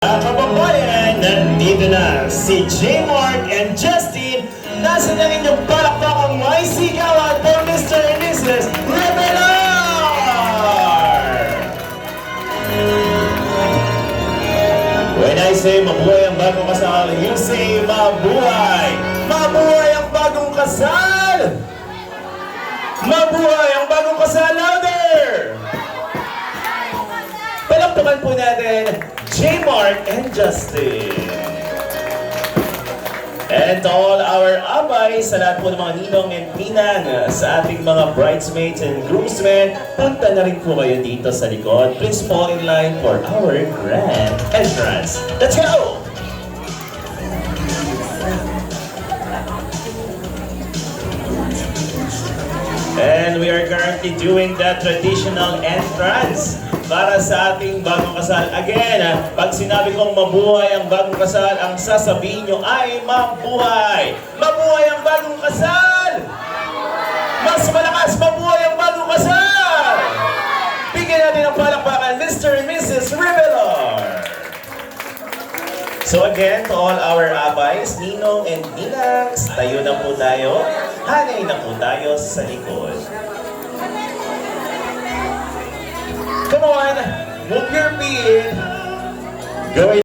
Kababayan, nandito na si J. Mark and Justin. Nasa na ninyong palakpakang may sigawan for Mr. and Mrs. Revelar! When I say mabuhay ang bagong kasal, you say mabuhay! Mabuhay ang bagong kasal! Mabuhay ang bagong kasal! Louder! Palakpakan po natin J. Mark and Justin. And to all our abay, sa lahat po ng mga ninong and ninang, sa ating mga bridesmaids and groomsmen, punta na rin po kayo dito sa likod. Please fall in line for our grand entrance. Let's go! And we are currently doing the traditional entrance para sa ating bagong kasal. Again, pag sinabi kong mabuhay ang bagong kasal, ang sasabihin nyo ay mabuhay! Mabuhay ang bagong kasal! Mas malakas, mabuhay ang bagong kasal! Bigyan natin ang palakpakan, Mr. and Mrs. Revelar! So again, to all our abays, ninong and ninangs, tayo na po tayo, hanay na po tayo sa likod. Come on, move your feet. Go